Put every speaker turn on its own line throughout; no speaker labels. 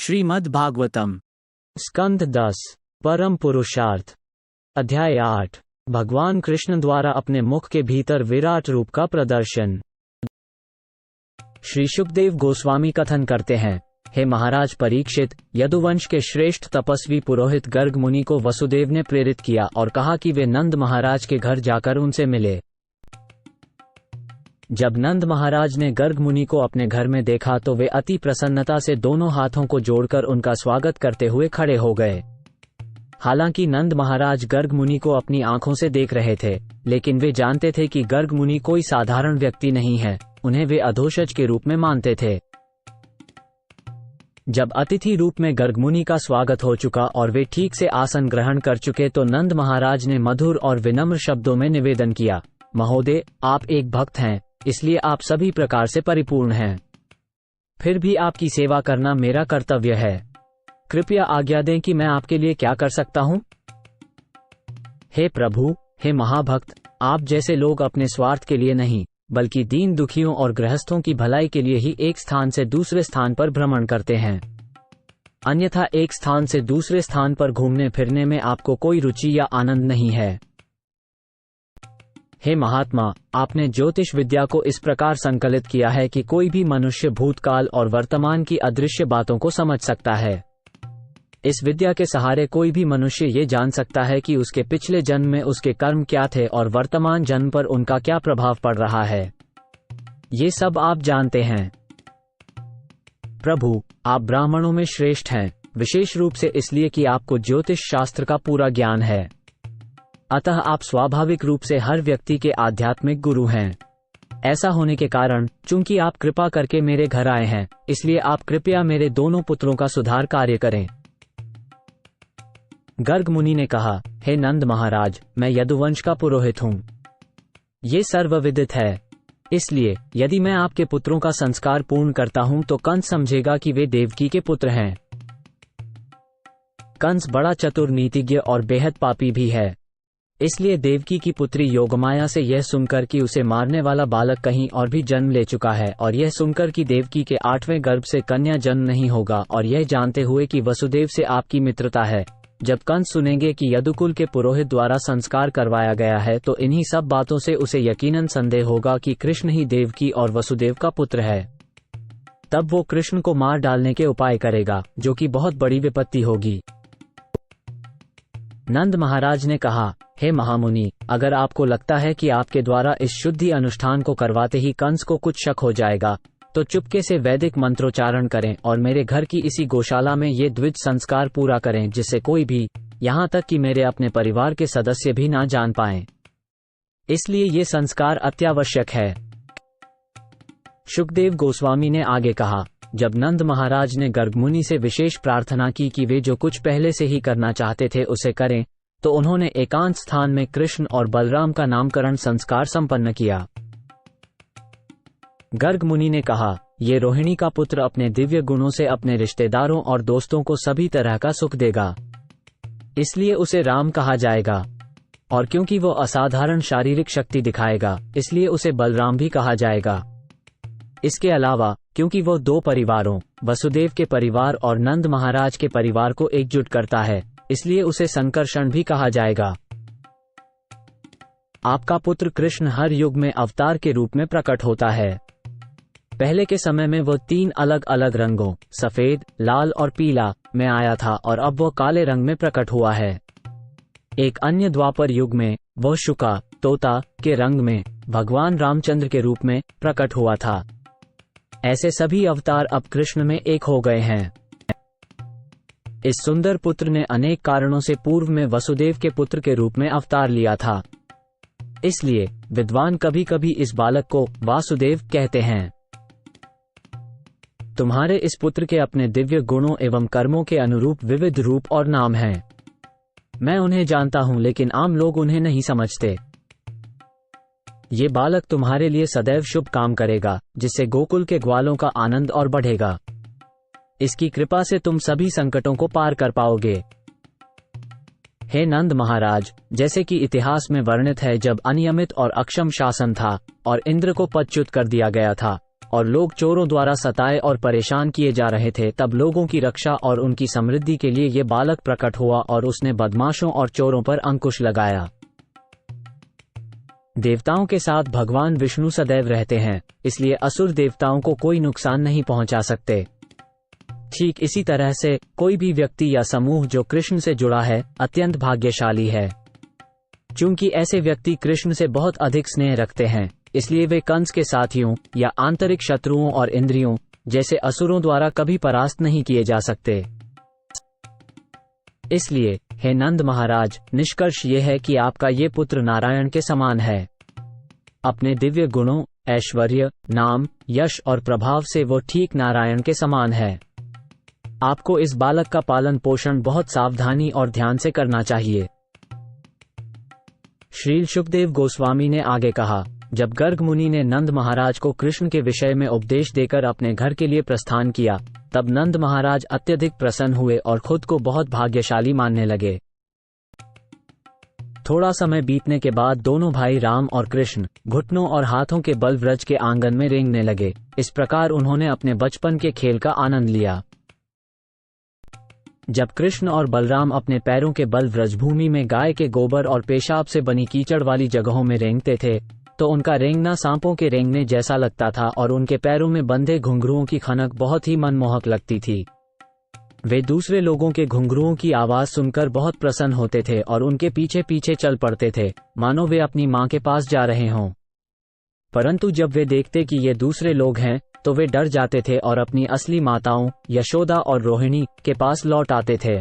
श्रीमद् भागवतम
स्कंध 10 परम पुरुषार्थ अध्याय 8 भगवान कृष्ण द्वारा अपने मुख के भीतर विराट रूप का प्रदर्शन। श्री शुकदेव गोस्वामी कथन करते हैं, हे महाराज परीक्षित, यदुवंश के श्रेष्ठ तपस्वी पुरोहित गर्ग मुनि को वसुदेव ने प्रेरित किया और कहा कि वे नंद महाराज के घर जाकर उनसे मिले। जब नंद महाराज ने गर्ग मुनि को अपने घर में देखा तो वे अति प्रसन्नता से दोनों हाथों को जोड़कर उनका स्वागत करते हुए खड़े हो गए। हालांकि नंद महाराज गर्ग मुनि को अपनी आंखों से देख रहे थे, लेकिन वे जानते थे कि गर्ग मुनि कोई साधारण व्यक्ति नहीं है, उन्हें वे अधोषज के रूप में मानते थे। जब अतिथि रूप में गर्ग मुनि का स्वागत हो चुका और वे ठीक से आसन ग्रहण कर चुके तो नंद महाराज ने मधुर और विनम्र शब्दों में निवेदन किया, महोदय, आप एक भक्त हैं, इसलिए आप सभी प्रकार से परिपूर्ण हैं। फिर भी आपकी सेवा करना मेरा कर्तव्य है। कृपया आज्ञा दें कि मैं आपके लिए क्या कर सकता हूं। हे प्रभु, हे महाभक्त, आप जैसे लोग अपने स्वार्थ के लिए नहीं बल्कि दीन दुखियों और गृहस्थों की भलाई के लिए ही एक स्थान से दूसरे स्थान पर भ्रमण करते हैं। अन्यथा एक स्थान से दूसरे स्थान पर घूमने फिरने में आपको कोई रुचि या आनंद नहीं है। हे महात्मा, आपने ज्योतिष विद्या को इस प्रकार संकलित किया है कि कोई भी मनुष्य भूतकाल और वर्तमान की अदृश्य बातों को समझ सकता है। इस विद्या के सहारे कोई भी मनुष्य ये जान सकता है कि उसके पिछले जन्म में उसके कर्म क्या थे और वर्तमान जन्म पर उनका क्या प्रभाव पड़ रहा है। ये सब आप जानते हैं। प्रभु, आप ब्राह्मणों में श्रेष्ठ हैं, विशेष रूप से इसलिए कि आपको ज्योतिष शास्त्र का पूरा ज्ञान है। अतः आप स्वाभाविक रूप से हर व्यक्ति के आध्यात्मिक गुरु हैं। ऐसा होने के कारण, चूंकि आप कृपा करके मेरे घर आए हैं, इसलिए आप कृपया मेरे दोनों पुत्रों का सुधार कार्य करें। गर्ग मुनि ने कहा, हे नंद महाराज, मैं यदुवंश का पुरोहित हूँ। ये सर्वविदित है। इसलिए यदि मैं आपके पुत्रों का संस्कार पूर्ण करता हूँ तो कंस समझेगा कि वे देवकी के पुत्र हैं। कंस बड़ा चतुर, नीतिज्ञ और बेहद पापी भी है। इसलिए देवकी की पुत्री योगमाया से यह सुनकर कि उसे मारने वाला बालक कहीं और भी जन्म ले चुका है, और यह सुनकर कि देवकी के 8वें गर्भ से कन्या जन्म नहीं होगा, और यह जानते हुए कि वसुदेव से आपकी मित्रता है, जब कंस सुनेंगे कि यदुकुल के पुरोहित द्वारा संस्कार करवाया गया है तो इन्हीं सब बातों से उसे यकीनन संदेह होगा कि कृष्ण ही देवकी और वसुदेव का पुत्र है। तब वो कृष्ण को मार डालने के उपाय करेगा, जो कि बहुत बड़ी विपत्ति होगी। नंद महाराज ने कहा, हे महामुनि, अगर आपको लगता है कि आपके द्वारा इस शुद्धि अनुष्ठान को करवाते ही कंस को कुछ शक हो जाएगा, तो चुपके से वैदिक मंत्रोच्चारण करें और मेरे घर की इसी गौशाला में ये द्विज संस्कार पूरा करें, जिससे कोई भी, यहाँ तक कि मेरे अपने परिवार के सदस्य भी ना जान पाएं। इसलिए ये संस्कार अत्यावश्यक है। शुकदेव गोस्वामी ने आगे कहा, जब नंद महाराज ने गर्ग मुनि से विशेष प्रार्थना की कि वे जो कुछ पहले से ही करना चाहते थे उसे करें, तो उन्होंने एकांत स्थान में कृष्ण और बलराम का नामकरण संस्कार संपन्न किया। गर्ग मुनि ने कहा, ये रोहिणी का पुत्र अपने दिव्य गुणों से अपने रिश्तेदारों और दोस्तों को सभी तरह का सुख देगा, इसलिए उसे राम कहा जाएगा। और क्योंकि वो असाधारण शारीरिक शक्ति दिखाएगा, इसलिए उसे बलराम भी कहा जाएगा। इसके अलावा क्योंकि वो दो परिवारों, वसुदेव के परिवार और नंद महाराज के परिवार को एकजुट करता है, इसलिए उसे संकर्षण भी कहा जाएगा। आपका पुत्र कृष्ण हर युग में अवतार के रूप में प्रकट होता है। पहले के समय में वो 3 अलग अलग रंगों, सफेद, लाल और पीला, में आया था, और अब वो काले रंग में प्रकट हुआ है। एक अन्य द्वापर युग में वो शुका, तोता, के रंग में भगवान रामचंद्र के रूप में प्रकट हुआ था। ऐसे सभी अवतार अब कृष्ण में एक हो गए हैं। इस सुंदर पुत्र ने अनेक कारणों से पूर्व में वसुदेव के पुत्र के रूप में अवतार लिया था। इसलिए विद्वान कभी कभी इस बालक को वासुदेव कहते हैं। तुम्हारे इस पुत्र के अपने दिव्य गुणों एवं कर्मों के अनुरूप विविध रूप और नाम हैं। मैं उन्हें जानता हूं, लेकिन आम लोग उन्हें नहीं समझते। ये बालक तुम्हारे लिए सदैव शुभ काम करेगा, जिससे गोकुल के ग्वालों का आनंद और बढ़ेगा। इसकी कृपा से तुम सभी संकटों को पार कर पाओगे। हे नंद महाराज, जैसे कि इतिहास में वर्णित है, जब अनियमित और अक्षम शासन था और इंद्र को पदच्युत कर दिया गया था, और लोग चोरों द्वारा सताए और परेशान किए जा रहे थे, तब लोगों की रक्षा और उनकी समृद्धि के लिए ये बालक प्रकट हुआ और उसने बदमाशों और चोरों पर अंकुश लगाया। देवताओं के साथ भगवान विष्णु सदैव रहते हैं, इसलिए असुर देवताओं को कोई नुकसान नहीं पहुंचा सकते। ठीक इसी तरह से कोई भी व्यक्ति या समूह जो कृष्ण से जुड़ा है अत्यंत भाग्यशाली है। चूंकि ऐसे व्यक्ति कृष्ण से बहुत अधिक स्नेह रखते हैं, इसलिए वे कंस के साथियों या आंतरिक शत्रुओं और इंद्रियों जैसे असुरों द्वारा कभी परास्त नहीं किए जा सकते। इसलिए हे नंद महाराज, निष्कर्ष ये है कि आपका ये पुत्र नारायण के समान है। अपने दिव्य गुणों, ऐश्वर्य, नाम, यश और प्रभाव से वो ठीक नारायण के समान है। आपको इस बालक का पालन पोषण बहुत सावधानी और ध्यान से करना चाहिए। श्रील शुकदेव गोस्वामी ने आगे कहा, जब गर्ग मुनि ने नंद महाराज को कृष्ण के विषय में उपदेश देकर अपने घर के लिए प्रस्थान किया, तब नंद महाराज अत्यधिक प्रसन्न हुए और खुद को बहुत भाग्यशाली मानने लगे। थोड़ा समय बीतने के बाद दोनों भाई राम और कृष्ण घुटनों और हाथों के बल व्रज के आंगन में रेंगने लगे। इस प्रकार उन्होंने अपने बचपन के खेल का आनंद लिया। जब कृष्ण और बलराम अपने पैरों के बल व्रजभूमि में गाय के गोबर और पेशाब से बनी कीचड़ वाली जगहों में रेंगते थे, तो उनका रेंगना सांपों के रेंगने जैसा लगता था और उनके पैरों में बंधे घुंघरुओं की खनक बहुत ही मनमोहक लगती थी। वे दूसरे लोगों के घुंघरुओं की आवाज सुनकर बहुत प्रसन्न होते थे और उनके पीछे पीछे चल पड़ते थे, मानो वे अपनी मां के पास जा रहे हों। परंतु जब वे देखते कि ये दूसरे लोग हैं, तो वे डर जाते थे और अपनी असली माताओं यशोदा और रोहिणी के पास लौट आते थे।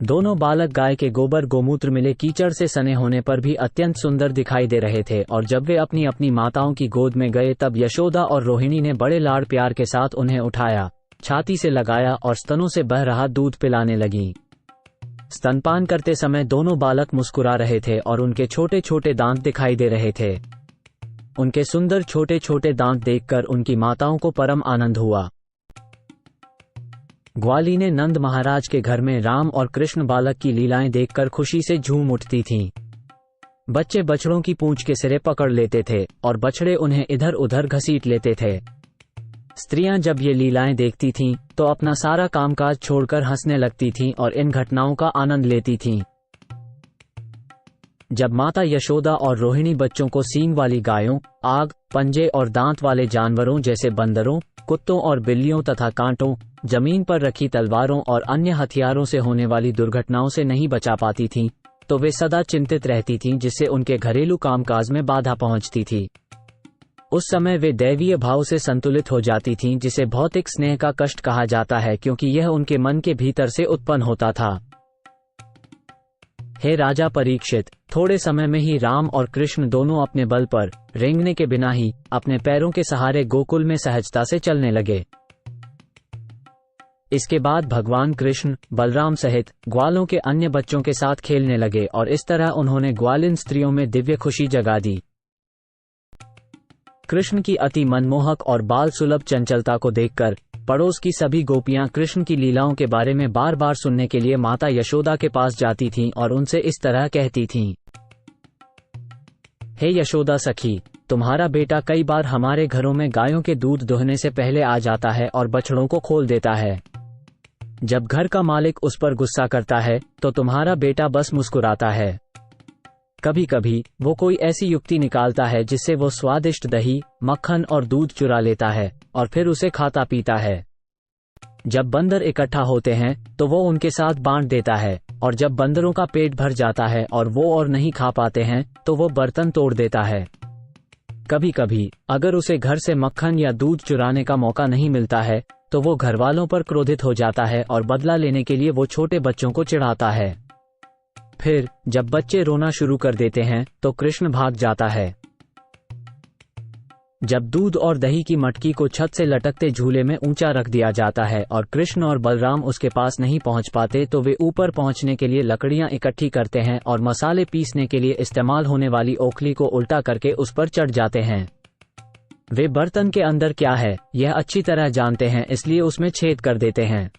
दोनों बालक गाय के गोबर गोमूत्र मिले कीचड़ से सने होने पर भी अत्यंत सुंदर दिखाई दे रहे थे, और जब वे अपनी अपनी माताओं की गोद में गए, तब यशोदा और रोहिणी ने बड़े लाड़ प्यार के साथ उन्हें उठाया, छाती से लगाया और स्तनों से बह रहा दूध पिलाने लगी। स्तनपान करते समय दोनों बालक मुस्कुरा रहे थे और उनके छोटे छोटे दांत दिखाई दे रहे थे। उनके सुंदर छोटे छोटे दांत देखकर उनकी माताओं को परम आनंद हुआ। ग्वाली ने नंद महाराज के घर में राम और कृष्ण बालक की लीलाएं देखकर खुशी से झूम उठती थीं। बच्चे बछड़ों की पूंछ के सिरे पकड़ लेते थे और बछड़े उन्हें इधर उधर घसीट लेते थे। स्त्रियां जब ये लीलाएं देखती थीं, तो अपना सारा कामकाज छोड़कर हंसने लगती थीं और इन घटनाओं का आनंद लेती थीं। जब माता यशोदा और रोहिणी बच्चों को सींग वाली गायों, आग, पंजे और दांत वाले जानवरों जैसे बंदरों, कुत्तों और बिल्लियों तथा कांटों, जमीन पर रखी तलवारों और अन्य हथियारों से होने वाली दुर्घटनाओं से नहीं बचा पाती थीं, तो वे सदा चिंतित रहती थीं, जिससे उनके घरेलू कामकाज में बाधा पहुंचती थी। उस समय वे दैवीय भाव से संतुलित हो जाती थीं, जिसे भौतिक स्नेह का कष्ट कहा जाता है, क्योंकि यह उनके मन के भीतर से उत्पन्न होता था। हे राजा परीक्षित, थोड़े समय में ही राम और कृष्ण दोनों अपने बल पर रेंगने के बिना ही अपने पैरों के सहारे गोकुल में सहजता से चलने लगे। इसके बाद भगवान कृष्ण बलराम सहित ग्वालों के अन्य बच्चों के साथ खेलने लगे और इस तरह उन्होंने ग्वालिन स्त्रियों में दिव्य खुशी जगा दी। कृष्ण की अति मनमोहक और बाल सुलभ चंचलता को देखकर पड़ोस की सभी गोपियां कृष्ण की लीलाओं के बारे में बार बार सुनने के लिए माता यशोदा के पास जाती थीं और उनसे इस तरह कहती थीं, हे यशोदा सखी, तुम्हारा बेटा कई बार हमारे घरों में गायों के दूध दुहने से पहले आ जाता है और बछड़ों को खोल देता है। जब घर का मालिक उस पर गुस्सा करता है, तो तुम्हारा बेटा बस मुस्कुराता है। कभी कभी वो कोई ऐसी युक्ति निकालता है जिससे वो स्वादिष्ट दही, मक्खन और दूध चुरा लेता है और फिर उसे खाता पीता है। जब बंदर इकट्ठा होते हैं, तो वो उनके साथ बांट देता है, और जब बंदरों का पेट भर जाता है और वो और नहीं खा पाते हैं, तो वो बर्तन तोड़ देता है। कभी कभी अगर उसे घर से मक्खन या दूध चुराने का मौका नहीं मिलता है, तो वो घरवालों पर क्रोधित हो जाता है और बदला लेने के लिए वो छोटे बच्चों को चिढ़ाता है। फिर जब बच्चे रोना शुरू कर देते हैं, तो कृष्ण भाग जाता है। जब दूध और दही की मटकी को छत से लटकते झूले में ऊंचा रख दिया जाता है और कृष्ण और बलराम उसके पास नहीं पहुंच पाते, तो वे ऊपर पहुंचने के लिए लकड़ियां इकट्ठी करते हैं और मसाले पीसने के लिए इस्तेमाल होने वाली ओखली को उल्टा करके उस पर चढ़ जाते हैं। वे बर्तन के अंदर क्या है यह अच्छी तरह जानते हैं, इसलिए उसमें छेद कर देते हैं।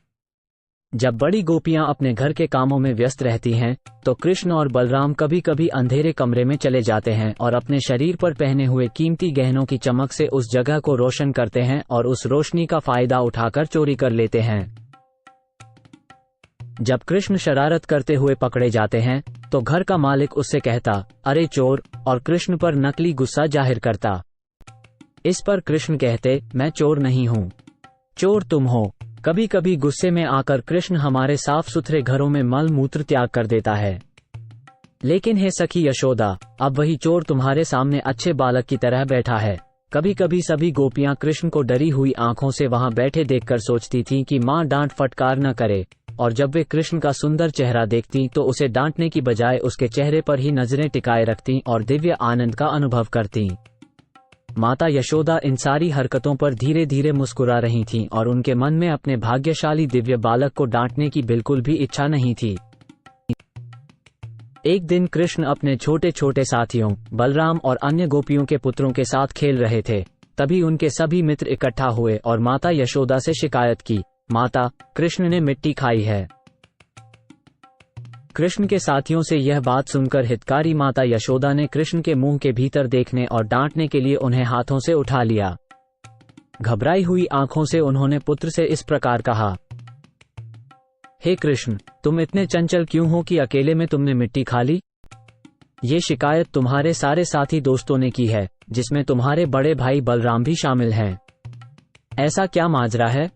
जब बड़ी गोपियां अपने घर के कामों में व्यस्त रहती हैं, तो कृष्ण और बलराम कभी कभी अंधेरे कमरे में चले जाते हैं और अपने शरीर पर पहने हुए कीमती गहनों की चमक से उस जगह को रोशन करते हैं और उस रोशनी का फायदा उठाकर चोरी कर लेते हैं। जब कृष्ण शरारत करते हुए पकड़े जाते हैं, तो घर का मालिक उससे कहता, अरे चोर, और कृष्ण पर नकली गुस्सा जाहिर करता। इस पर कृष्ण कहते, मैं चोर नहीं हूँ, चोर तुम हो। कभी कभी गुस्से में आकर कृष्ण हमारे साफ सुथरे घरों में मल मूत्र त्याग कर देता है। लेकिन हे सखी यशोदा, अब वही चोर तुम्हारे सामने अच्छे बालक की तरह बैठा है। कभी कभी सभी गोपियां कृष्ण को डरी हुई आंखों से वहां बैठे देखकर सोचती थीं कि मां डांट फटकार न करे, और जब वे कृष्ण का सुंदर चेहरा देखती तो उसे डांटने की बजाय उसके चेहरे पर ही नजरें टिकाए रखती और दिव्य आनंद का अनुभव करती। माता यशोदा इन सारी हरकतों पर धीरे धीरे मुस्कुरा रही थीं और उनके मन में अपने भाग्यशाली दिव्य बालक को डांटने की बिल्कुल भी इच्छा नहीं थी। एक दिन कृष्ण अपने छोटे छोटे साथियों बलराम और अन्य गोपियों के पुत्रों के साथ खेल रहे थे। तभी उनके सभी मित्र इकट्ठा हुए और माता यशोदा से शिकायत की, माता, कृष्ण ने मिट्टी खाई है। कृष्ण के साथियों से यह बात सुनकर हितकारी माता यशोदा ने कृष्ण के मुंह के भीतर देखने और डांटने के लिए उन्हें हाथों से उठा लिया। घबराई हुई आंखों से उन्होंने पुत्र से इस प्रकार कहा, हे कृष्ण, तुम इतने चंचल क्यों हो कि अकेले में तुमने मिट्टी खा ली? ये शिकायत तुम्हारे सारे साथी दोस्तों ने की है, जिसमें तुम्हारे बड़े भाई बलराम भी शामिल हैं। ऐसा क्या माजरा है?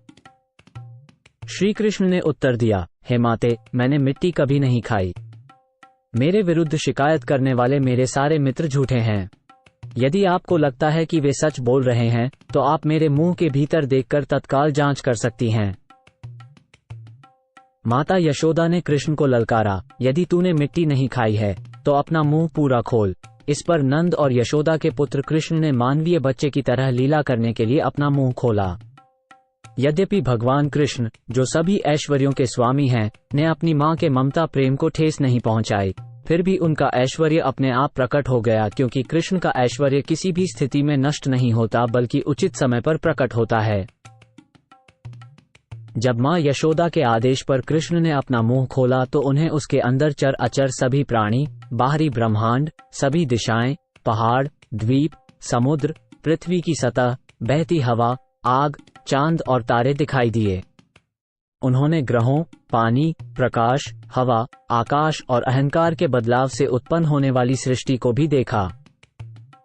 श्री कृष्ण ने उत्तर दिया, हे माते, मैंने मिट्टी कभी नहीं खाई। मेरे विरुद्ध शिकायत करने वाले मेरे सारे मित्र झूठे हैं। यदि आपको लगता है कि वे सच बोल रहे हैं, तो आप मेरे मुंह के भीतर देखकर तत्काल जांच कर सकती हैं। माता यशोदा ने कृष्ण को ललकारा, यदि तूने मिट्टी नहीं खाई है तो अपना मुंह पूरा खोल। इस पर नंद और यशोदा के पुत्र कृष्ण ने मानवीय बच्चे की तरह लीला करने के लिए अपना मुंह खोला। यद्यपि भगवान कृष्ण, जो सभी ऐश्वर्यों के स्वामी हैं, ने अपनी मां के ममता प्रेम को ठेस नहीं पहुंचाई, फिर भी उनका ऐश्वर्य अपने आप प्रकट हो गया, क्योंकि कृष्ण का ऐश्वर्य किसी भी स्थिति में नष्ट नहीं होता बल्कि उचित समय पर प्रकट होता है। जब मां यशोदा के आदेश पर कृष्ण ने अपना मुंह खोला तो उन्हें उसके अंदर चर अचर सभी प्राणी, बाहरी ब्रह्मांड, सभी दिशाएं, पहाड़, द्वीप, समुद्र, पृथ्वी की सतह, बहती हवा, आग, चांद और तारे दिखाई दिए। उन्होंने ग्रहों, पानी, प्रकाश, हवा, आकाश और अहंकार के बदलाव से उत्पन्न होने वाली सृष्टि को भी देखा।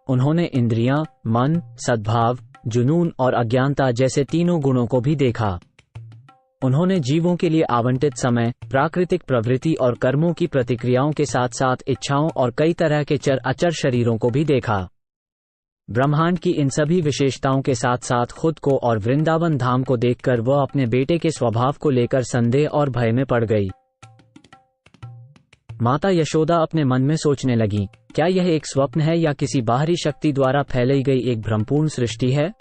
उन्होंने इंद्रियां, मन, सद्भाव, जुनून और अज्ञानता जैसे तीनों गुणों को भी देखा। उन्होंने जीवों के लिए आवंटित समय, प्राकृतिक प्रवृत्ति और कर्मों की प्रतिक्रियाओं के साथ साथ इच्छाओं और कई तरह के चर अचर शरीरों को भी देखा। ब्रह्मांड की इन सभी विशेषताओं के साथ साथ खुद को और वृंदावन धाम को देखकर वह अपने बेटे के स्वभाव को लेकर संदेह और भय में पड़ गई। माता यशोदा अपने मन में सोचने लगी, क्या यह एक स्वप्न है या किसी बाहरी शक्ति द्वारा फैलाई गई एक भ्रमपूर्ण सृष्टि है?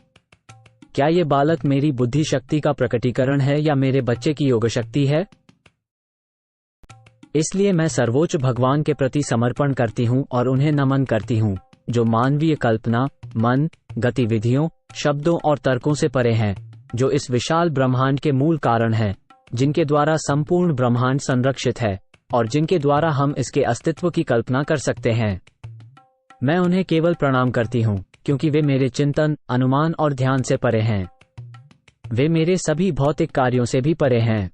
क्या ये बालक मेरी बुद्धि शक्ति का प्रकटीकरण है या मेरे बच्चे की योग शक्ति है? इसलिए मैं सर्वोच्च भगवान के प्रति समर्पण करती हूँ और उन्हें नमन करती हूँ, जो मानवीय कल्पना, मन, गतिविधियों, शब्दों और तर्कों से परे हैं, जो इस विशाल ब्रह्मांड के मूल कारण हैं, जिनके द्वारा संपूर्ण ब्रह्मांड संरक्षित है और जिनके द्वारा हम इसके अस्तित्व की कल्पना कर सकते हैं। मैं उन्हें केवल प्रणाम करती हूँ, क्योंकि वे मेरे चिंतन, अनुमान और ध्यान से परे हैं। वे मेरे सभी भौतिक कार्यों से भी परे हैं।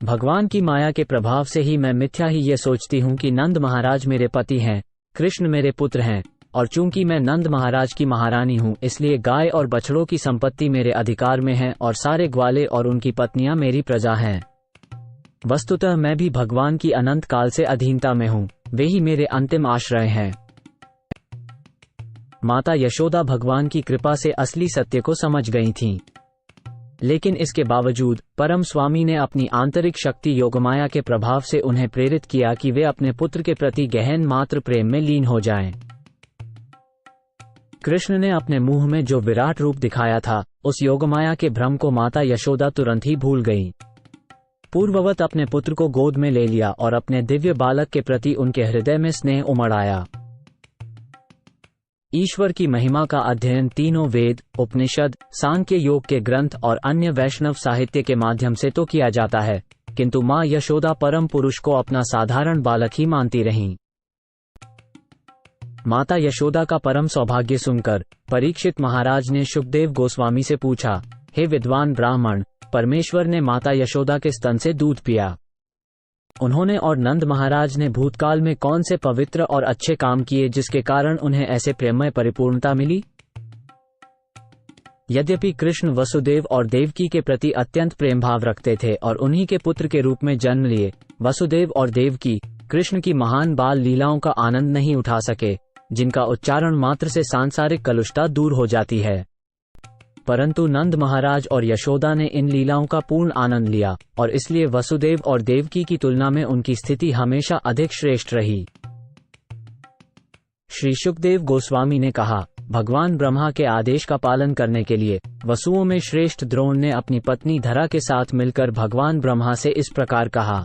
भगवान की माया के प्रभाव से ही मैं मिथ्या ही ये सोचती हूँ कि नंद महाराज मेरे पति हैं, कृष्ण मेरे पुत्र हैं, और चूंकि मैं नंद महाराज की महारानी हूँ, इसलिए गाय और बछड़ों की संपत्ति मेरे अधिकार में है और सारे ग्वाले और उनकी पत्नियां मेरी प्रजा हैं। वस्तुतः मैं भी भगवान की अनंत काल से अधीनता में हूँ, वे ही मेरे अंतिम आश्रय हैं। माता यशोदा भगवान की कृपा से असली सत्य को समझ गई थीं। लेकिन इसके बावजूद परम स्वामी ने अपनी आंतरिक शक्ति योगमाया के प्रभाव से उन्हें प्रेरित किया कि वे अपने पुत्र के प्रति गहन मात्र प्रेम में लीन हो जाएं। कृष्ण ने अपने मुंह में जो विराट रूप दिखाया था, उस योगमाया के भ्रम को माता यशोदा तुरंत ही भूल गई। पूर्ववत अपने पुत्र को गोद में ले लिया और अपने दिव्य बालक के प्रति उनके हृदय में स्नेह उमड़ आया। ईश्वर की महिमा का अध्ययन तीनों वेद, उपनिषद, सांख्य योग के ग्रंथ और अन्य वैष्णव साहित्य के माध्यम से तो किया जाता है, किंतु माँ यशोदा परम पुरुष को अपना साधारण बालक ही मानती रहीं। माता यशोदा का परम सौभाग्य सुनकर परीक्षित महाराज ने शुकदेव गोस्वामी से पूछा, हे विद्वान ब्राह्मण, परमेश्वर ने माता यशोदा के स्तन से दूध पिया। उन्होंने और नंद महाराज ने भूतकाल में कौन से पवित्र और अच्छे काम किए जिसके कारण उन्हें ऐसे प्रेममय परिपूर्णता मिली? यद्यपि कृष्ण वसुदेव और देवकी के प्रति अत्यंत प्रेम भाव रखते थे और उन्हीं के पुत्र के रूप में जन्म लिए, वसुदेव और देवकी कृष्ण की महान बाल लीलाओं का आनंद नहीं उठा सके, जिनका उच्चारण मात्र से सांसारिक कलुषता दूर हो जाती है। परंतु नंद महाराज और यशोदा ने इन लीलाओं का पूर्ण आनंद लिया और इसलिए वसुदेव और देवकी की तुलना में उनकी स्थिति हमेशा अधिक श्रेष्ठ रही। श्री शुकदेव गोस्वामी ने कहा, भगवान ब्रह्मा के आदेश का पालन करने के लिए वसुओं में श्रेष्ठ द्रोण ने अपनी पत्नी धरा के साथ मिलकर भगवान ब्रह्मा से इस प्रकार कहा।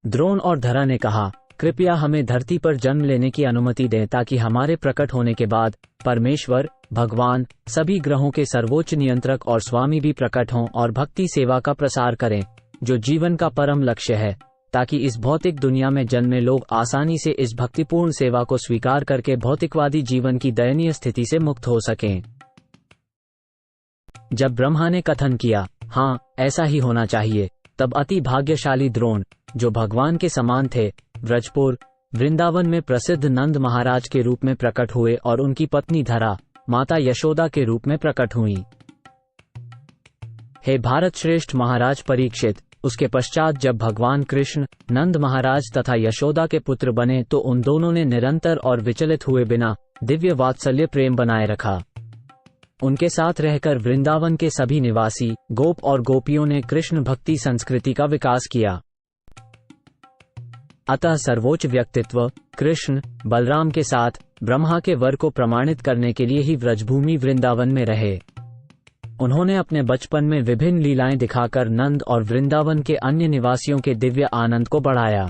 द्रोण और धरा ने कहा, कृपया हमें धरती पर जन्म लेने की अनुमति दें ताकि हमारे प्रकट होने के बाद परमेश्वर भगवान सभी ग्रहों के सर्वोच्च नियंत्रक और स्वामी भी प्रकट हों और भक्ति सेवा का प्रसार करें, जो जीवन का परम लक्ष्य है, ताकि इस भौतिक दुनिया में जन्मे लोग आसानी से इस भक्तिपूर्ण सेवा को स्वीकार करके भौतिकवादी जीवन की दयनीय स्थिति से मुक्त हो सकें। जब ब्रह्मा ने कथन किया, हाँ ऐसा ही होना चाहिए, तब अति भाग्यशाली द्रोण, जो भगवान के समान थे, व्रजपुर वृंदावन में प्रसिद्ध नंद महाराज के रूप में प्रकट हुए और उनकी पत्नी धरा माता यशोदा के रूप में प्रकट हुई। हे भारत श्रेष्ठ महाराज परीक्षित, उसके पश्चात जब भगवान कृष्ण नंद महाराज तथा यशोदा के पुत्र बने तो उन दोनों ने निरंतर और विचलित हुए बिना दिव्य वात्सल्य प्रेम बनाए रखा। उनके साथ रहकर वृंदावन के सभी निवासी गोप और गोपियों ने कृष्ण भक्ति संस्कृति का विकास किया। अतः सर्वोच्च व्यक्तित्व कृष्ण बलराम के साथ ब्रह्मा के वर को प्रमाणित करने के लिए ही व्रजभूमि वृंदावन में रहे। उन्होंने अपने बचपन में विभिन्न लीलाएं दिखाकर नंद और वृंदावन के अन्य निवासियों के दिव्य आनंद को बढ़ाया।